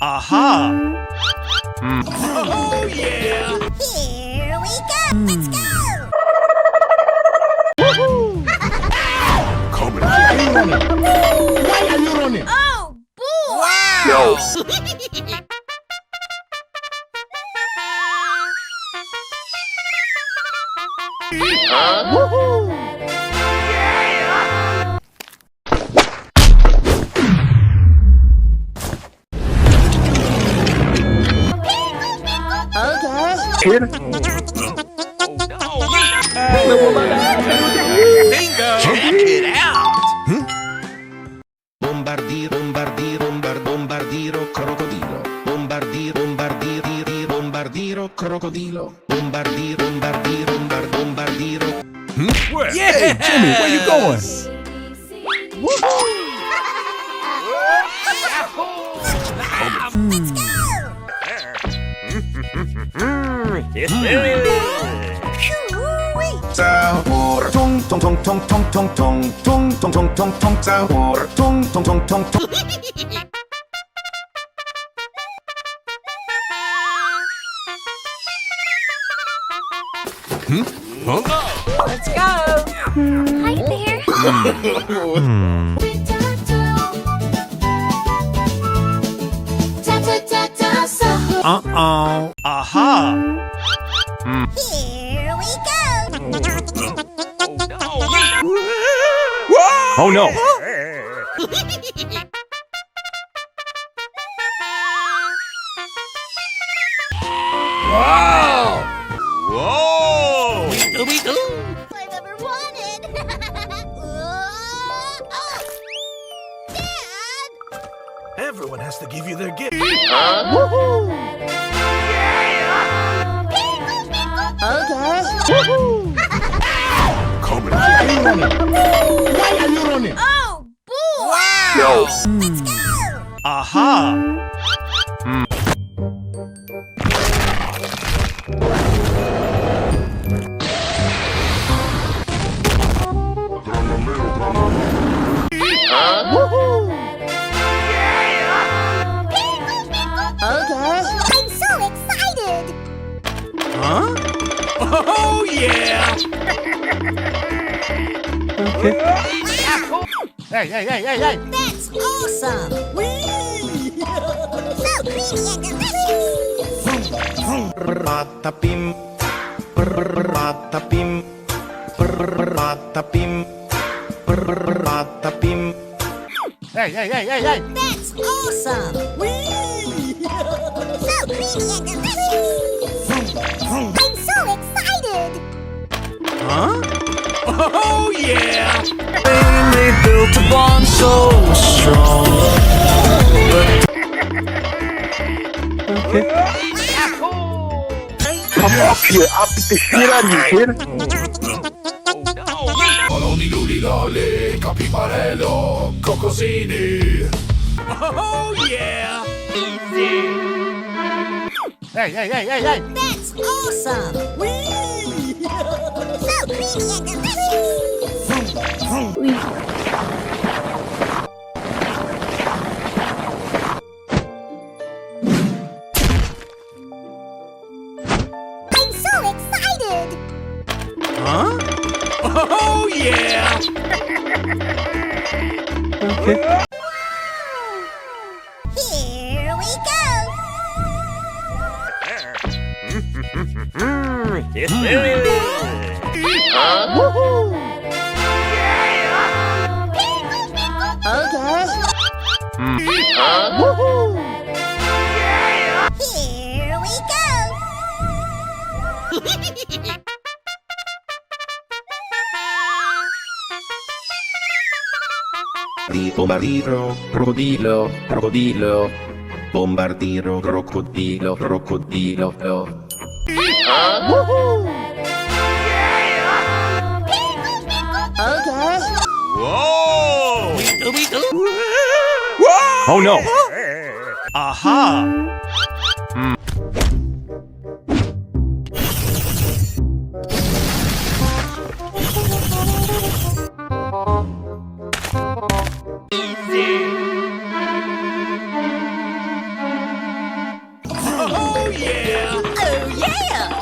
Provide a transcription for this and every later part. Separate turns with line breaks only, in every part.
Aha!
Oh, yeah!
Here we go! Let's go!
Come on. Why are you running?
Oh, boy!
No. Here.
Bingo!
Check it out!
Bombardiro Crocodilo. Bombardiro Crocodilo. Bombardiro.
Where?
Yeah! Hey, Jimmy, where you going?
Let's go! Hoo-wee!
Sahur. Tung tung tung tung tung tung tung tung tung tung tung tung sahur. Tung tung tung tung tung.
Let's go! Hi there! Ta-ta-ta-ta Sahur!
Uh-oh. Aha!
Here we go!
Oh no! Whoa!
I never wanted! Oh! Dad!
Everyone has to give you their gift.
Come on. Why are you running?
Oh, boy!
No.
Let's go!
Aha!
I'm so excited!
Huh?
Oh, yeah!
Hey!
That's awesome! So creamy and delicious!
Patapim. Patapim. Patapim. Patapim.
Hey!
That's awesome! So creamy and delicious! I'm so excited!
Huh?
Oh, yeah!
They built a bond so strong.
Come up here. Up the shit on you, kid.
Loliloli, Cappucino, Cocosini. Oh, yeah!
Hey!
That's awesome! So creamy and delicious! I'm so excited!
Huh?
Oh, yeah!
Here we go! Here we go!
Di Bombardiro Crocodilo. Bombardiro Crocodilo.
Whoa! Oh no! Aha!
yeah!
Oh, yeah!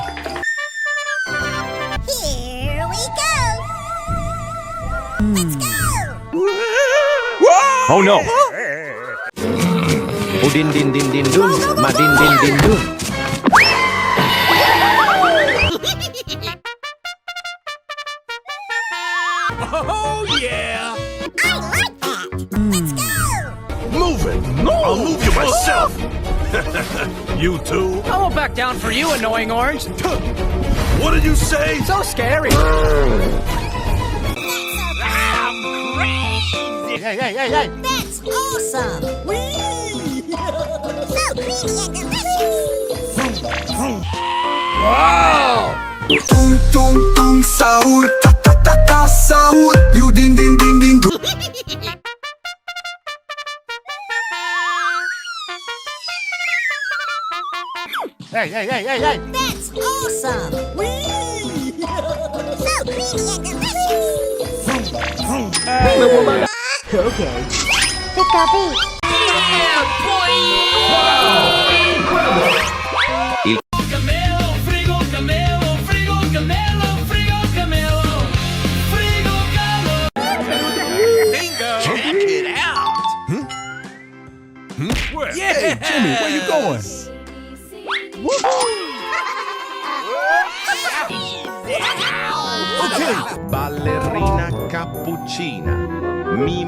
Here we go! Let's go!
Oh no!
Udin din din din dun, madin din din dun.
Oh, yeah!
I like that! Let's go!
Move it! No! I'll move you myself! You too?
I won't back down for you, annoying orange.
What did you say?
So scary.
Yay, yay, yay, yay!
That's awesome! Whee! So creamy and delicious!
Tung tung tung sahur, ta ta ta ta sahur. Udin din din din dun.
Yay, yay, yay, yay, yay!
That's awesome! Whee! So creamy and delicious! Okay. Pick a beat.
Camelo, Frigo Camelo, Frigo Camelo, Frigo Camelo, Frigo Camelo.
Bingo! Check it out! Where? Yeah! Hey, Jimmy, where you going? Okay!
Ballerina Cappuccina. Mi.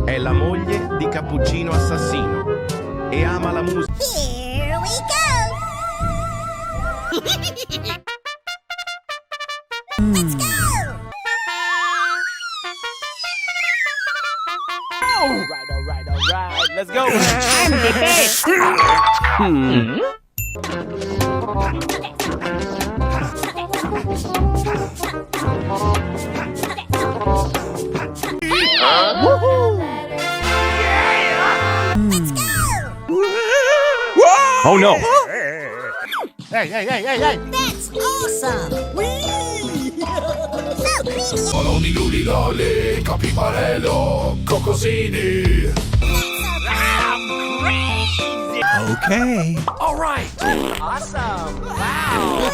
È la moglie di Cappuccino assassino. E ama la musica.
Here we go! Let's go!
All right. Let's go.
Let's go!
Oh no! Yay, yay, yay, yay, yay!
That's awesome! Whee! So creamy and
Loliloli, cappucino, cocosini.
Okay.
All right.
Awesome. Wow.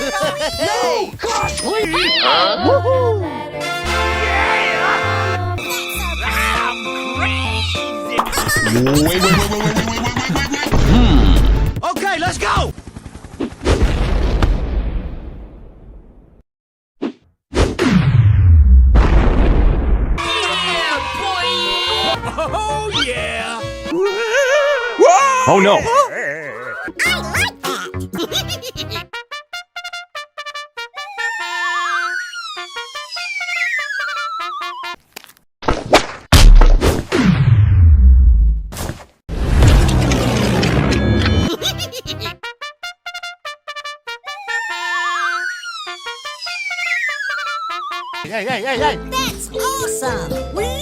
No! God, please!
Okay, let's go!
Oh, yeah!
Oh no!
I like that!
Yay, yay, yay, yay!
That's awesome! Whee!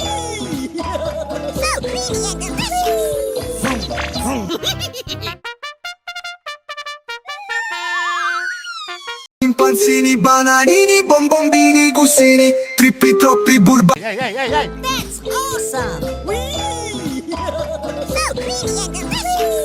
So creamy and delicious!
Chimpanzini, bananini, bombombini Gusini. Trippi Troppi, Burbaloni.
Yay, yay, yay, yay!
That's awesome! Whee! So creamy and delicious!